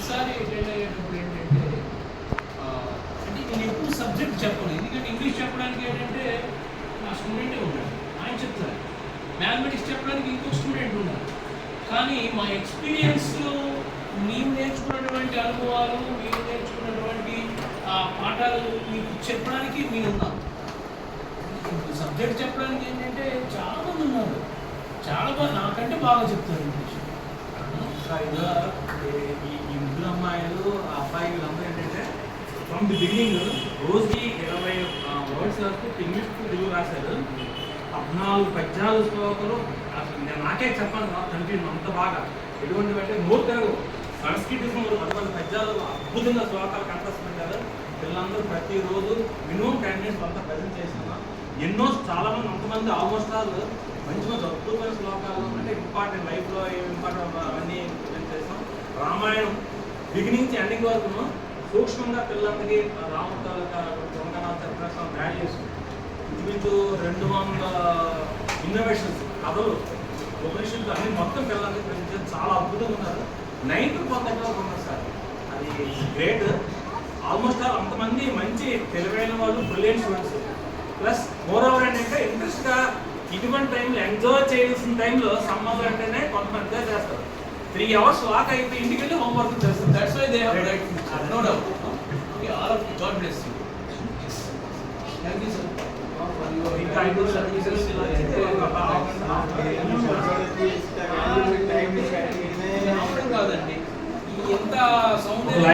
ప్రతిసారి అటెండ్ అయ్యేటప్పుడు ఏంటంటే అంటే నేను ఎక్కువ సబ్జెక్ట్ చెప్పను, ఎందుకంటే ఇంగ్లీష్ చెప్పడానికి ఏంటంటే నా స్టూడెంటే ఉన్నాడు, ఆయన చెప్తారు. మ్యాథమెటిక్స్ చెప్పడానికి ఇంకో స్టూడెంట్ ఉన్నారు. కానీ మా ఎక్స్పీరియన్స్లో మేము నేర్చుకున్నటువంటి అనుభవాలు, మేము నేర్చుకున్నటువంటి పాఠాలు మీకు చెప్పడానికి మేము ఉన్నాం. సబ్జెక్ట్ చెప్పడానికి ఏంటంటే చాలామంది ఉన్నారు, చాలా బాగా నాకంటే బాగా చెప్తారు ఇంగ్లీష్. ఈ ముగ్గురు అమ్మాయిలు ఆ అబ్బాయి వీళ్ళందరూ ఏంటంటే ఫ్రమ్ ది బిగినింగ్ రోజుకి 20 వర్డ్స్ వరకు ఇంగ్లీష్ తెలుగు రాశారు. 14 పద్యాలు శ్లోకాలు. అసలు నేను నాకే చెప్పాను కన్ఫ్యూజన్ అంత బాగా. ఎటువంటి అంటే నోరు తెలుగు సంస్కృతిలో 14 పద్యాలు అద్భుతంగా శ్లోకాలు కంటొస్తున్నాయి కదా. పిల్లలందరూ ప్రతిరోజు మినిమం 10 minutes అంతా ప్రజెంట్ చేస్తున్నాం. ఎన్నో చాలామంది అంతమంది ఆల్మోస్ట్ ఆల్ మంచిగా అద్భుతమైన శ్లోకాలు అంటే ఇంపార్టెంట్ లైఫ్లో ఏమి ఇంపార్టెంట్ అవన్నీ ప్రజెంట్ చేస్తాం. రామాయణం బిగినింగ్ నుంచి ఎండింగ్ వరకు సూక్ష్మంగా పిల్లలకి రాముడు తాలూకా దొంగనాథ చరిత్ర వాల్యూస్ ఇంచుమించు 200 ఇన్నోవేషన్స్ కథలు ఉపనిషత్తులు అన్ని మొత్తం పిల్లలకి ప్రజెంట్ చాలా అద్భుతంగా ఉన్నారు. 90% ఉన్నారు సార్, అది గ్రేట్. ఆల్మోస్ట్ ఆల్ అంతమంది మంచి తెలివైన వాళ్ళు, brilliant students. Plus more over ఏంటంటే ఇంట్రెస్ట్గా ఇటువంటి టైంలో ఎంజాయ్ చేయాల్సిన టైంలో సమ్మర్ అంటేనే కొంతమంది ఎంజాయ్ చేస్తారు. 3 hours వాక్ అయిపోయి ఇంటికి వెళ్ళి హోంవర్క్ చేస్తారు. That's why they have right future, no doubt. Okay, all of you, god bless you. Thank you sir. ఇంకా 5 సర్వీసెస్ కాదండి, ఎంత సౌందర్యం